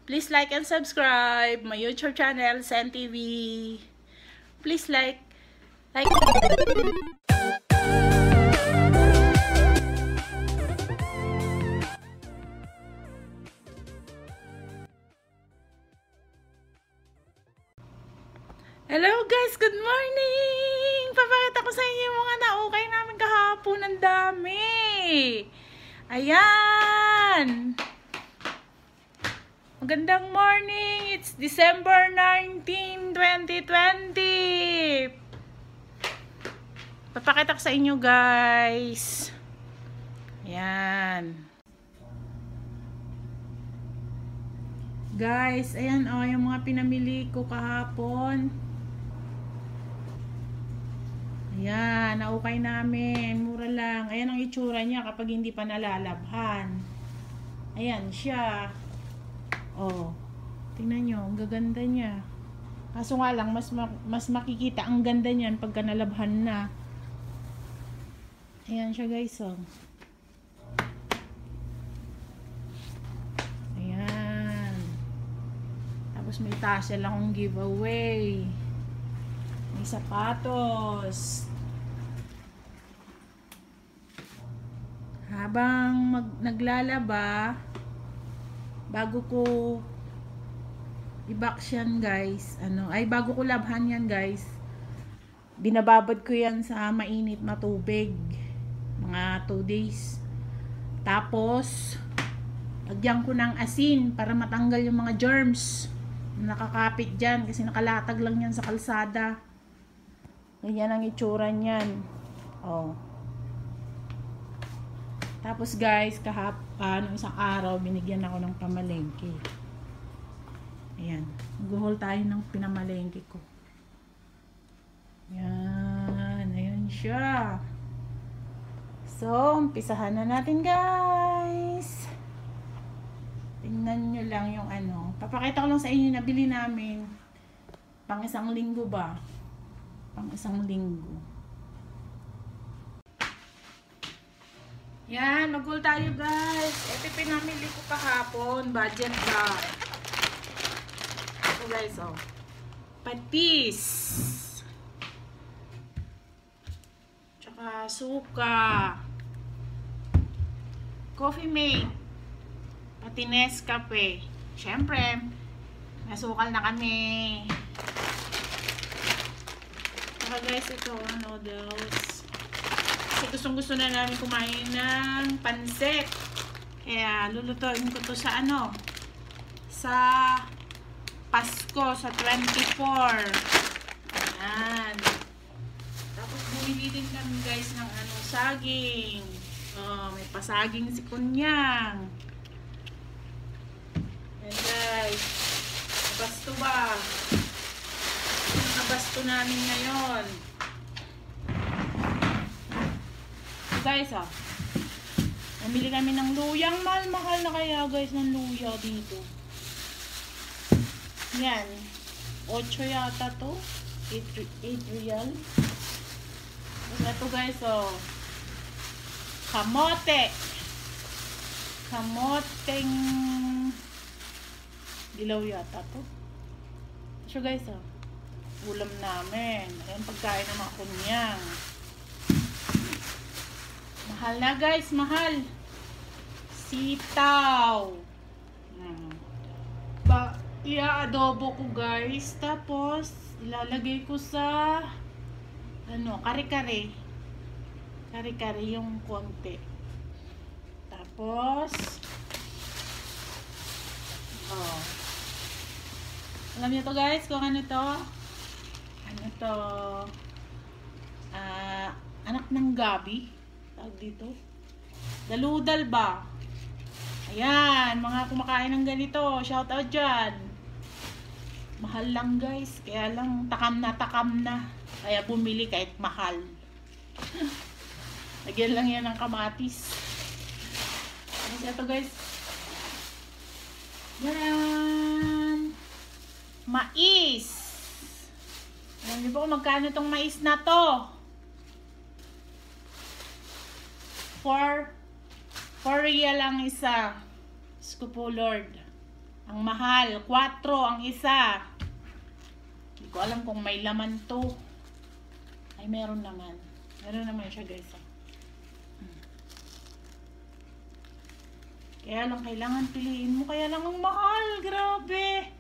Please like and subscribe my YouTube channel, Sen TV. Please like. Hello guys, good morning! Papakita ko sa inyo yung mga naukay namin kahapon. Ang dami! Ayan! Magandang morning! It's December 19, 2020! Papakita ko sa inyo guys. Ayan. Guys, ayan o, yung mga pinamili ko kahapon. Ayan, naukay namin. Mura lang. Ayan ang itsura niya kapag hindi pa nalalabhan. Ayan siya. Oh, tingnan nyo, ang gaganda niya. Kaso nga lang, mas makikita ang ganda niyan pagka nalabhan na. Ayan siya guys, oh. Ayan. Tapos may tassel akong giveaway. May sapatos. Habang naglalaba, bago ko i-box yan guys, bago ko labhan yan guys, binababad ko yan sa mainit na tubig. Mga 2 days. Tapos, lagyan ko ng asin para matanggal yung mga germs na nakakapit dyan kasi nakalatag lang yan sa kalsada. Ganyan ang itsura niyan. Oh. Tapos guys, isang araw, binigyan ako ng pamalengke. Ayan. Mag-haul tayo ng pinamalengke ko. Ayan. Ayan siya. So, umpisahan na natin guys. Tingnan nyo lang yung Papakita ko lang sa inyo na bili namin. Pang 1 linggo ba? Pang 1 linggo. Yan, mag-haul tayo guys. Ito pinamili ko kahapon. Budget bag. Ito guys, oh. Patis. Tsaka suka. Coffee mate. Pati Nescafe. Siyempre, nasukal na kami. Tsaka guys, ito, noodles. Kasi gustong-gusto na namin kumain ng pansit. Kaya lulutuin ko to sa sa Pasko, sa 24. Ayan. Tapos bumili din kami guys ng saging. Oh, may pasaging si Kunyang. Ayan guys. Basto ba? Basto namin ngayon. Guys, namili kami ng luyang. Mahal na kaya guys ng luya dito. Yan. 8 yata to. 8 real. Tapos ito guys, kamote. Kamoteng dilaw yata to. So guys, ulam namin. Ayan, pagkain ng mga Kunyang. Mahal na guys, mahal. Sitaw. Ia-adobo ko guys. Tapos, ilalagay ko sa kare-kare. Kare-kare yung konti. Tapos, alam niyo to guys kung ano to? Anak ng gabi. Tawag dito. Daludal ba? Ayan, mga kumakain ng ganito. Shout out dyan. Mahal lang guys. Kaya lang takam na. Kaya bumili kahit mahal. Lagyan lang yan ng kamatis. Kasi ito guys. Yan. Mais. Alam niyo ba kung magkano itong mais na to? 4 real ang isa. Diyos ko po, Lord. Ang mahal. 4 ang isa. Hindi ko alam kung may laman to. Ay, meron naman. Meron naman siya, guys. Kaya lang, kailangan piliin mo. Kaya lang ang mahal. Grabe.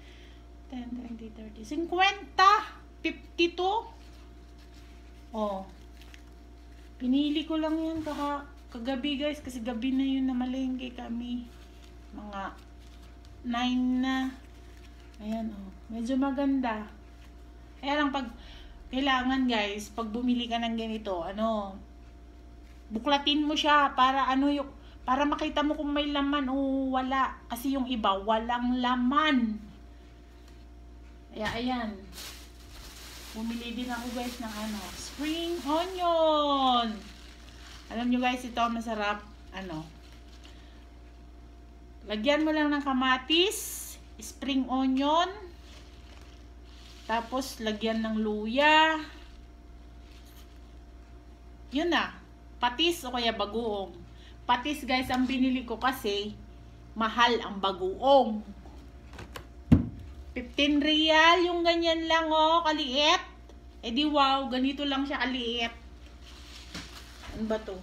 10, 20, 30, 50. 52. Oh. Pinili ko lang yan kagabi, guys. Kasi gabi na yun na malengke kami. Mga 9 na. Ayan, oh. Medyo maganda. Kaya lang kailangan, guys, pag bumili ka ng ganito, buklatin mo siya para para makita mo kung may laman o wala. Kasi yung iba, walang laman. Kaya, ayan. Bumili din ako, guys, ng spring onion. Alam nyo, guys, ito masarap. Lagyan mo lang ng kamatis, spring onion, tapos lagyan ng luya. Yun na. Patis o kaya bagoong. Patis, guys, ang binili ko kasi mahal ang bagoong. 15 real yung ganyan lang, oh, kaliit. Eh di wow, ganito lang siya kaliit. Ano ba to?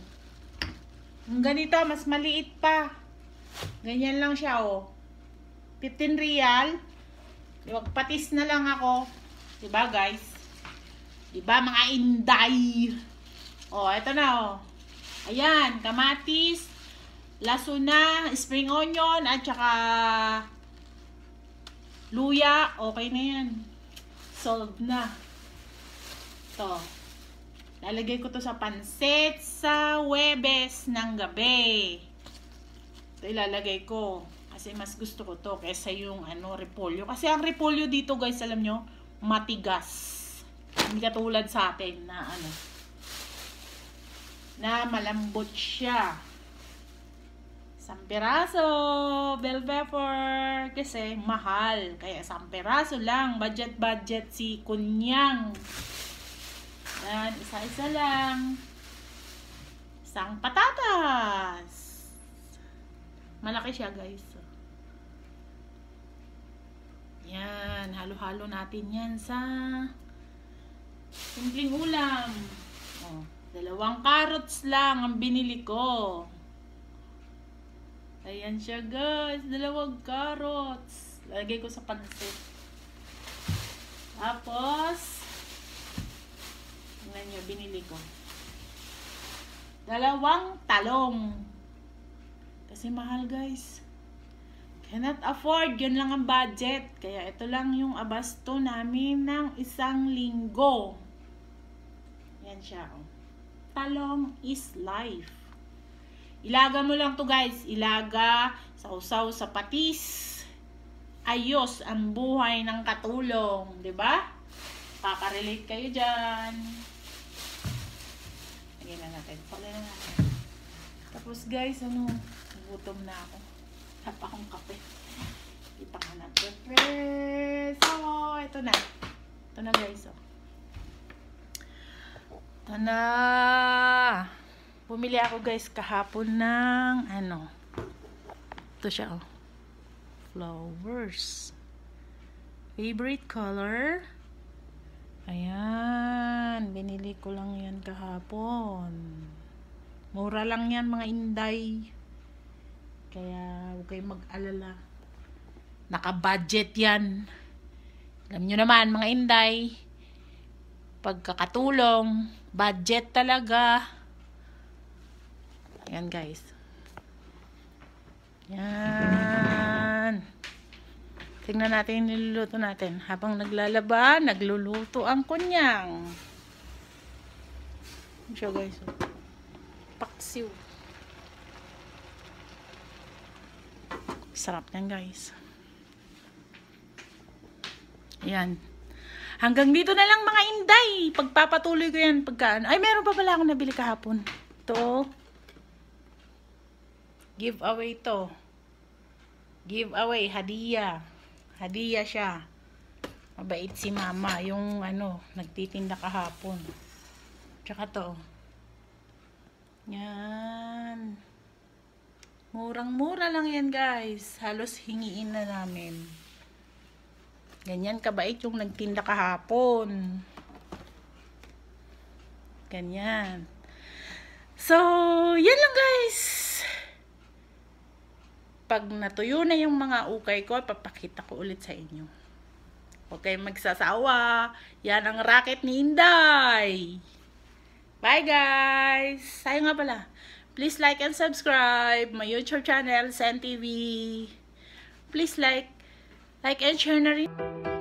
Yung ganito, mas maliit pa. Ganyan lang siya, oh. 15 real. Patis na lang ako. Diba, guys? Diba, mga inday? Oh, eto na, oh. Ayan, kamatis, lasuna, spring onion, at saka luya. Okay na yan. Solved na. Ito. Lalagay ko to sa pansit sa Huwebes ng gabi. Ito ilalagay ko. Kasi mas gusto ko to kaysa yung repolyo. Kasi ang repolyo dito, guys, alam nyo, matigas. Hindi katulad sa atin na na malambot siya. 1 piraso bell pepper kasi mahal. Kaya 1 piraso lang. Budget si Kunyang. Yan, isa-isa lang. 1 patatas. Malaki siya, guys. Yan, halo-halo natin yan sa simpleng ulam. Oh, 2 carrots lang ang binili ko. Ayan siya, guys. 2 carrots. Lagay ko sa pansit. Tapos, tingnan nyo, binili ko 2 talong. Kasi mahal, guys. Cannot afford. Yun lang ang budget. Kaya ito lang yung abasto namin ng 1 linggo. Yan siya. Talong is life. Ilaga mo lang to, guys. Ilaga, sausaw sa patis. Ayos ang buhay ng katulong. 'Di ba? Kaka-relate kayo dyan. Lagyan na natin. Pagyan na natin. Tapos, guys, gutom na ako. Tap akong kape. Kita ka na. So, ito na. Ito na, guys. Ito na. Bumili ako, guys, kahapon ng ito siya, oh. Flowers. Favorite color. Ayan. Binili ko lang yan kahapon. Mura lang yan, mga inday. Kaya huwag kayong mag-alala. Naka-budget yan. Alam nyo naman, mga inday, pagkakatulong, budget talaga. Ayan, guys. Yan. Tingnan natin yung niluluto natin. Habang naglalaba, nagluluto ang kunyang. Ayan siya, guys. Paksiw. Sarap yan, guys. Ayan. Hanggang dito na lang, mga inday. Pagpapatuloy ko yan pagkaan. Ay, meron pa pala akong nabili kahapon. Ito. Giveaway to. Giveaway. Hadiah. Hadiah siya. Mabait si mama. Yung nagtitinda kahapon. Tsaka to. Yan. Murang-mura lang yan guys. Halos hingiin na namin. Ganyan kabait yung nagtinda kahapon. Ganyan. So, yan lang guys. Pag natuyo na yung mga ukay ko, papakita ko ulit sa inyo. Okay, magsasawa. Yan ang racket ni Inday. Bye guys! Sayo nga pala. Please like and subscribe my YouTube channel, Sen TV. Please like and share na rin.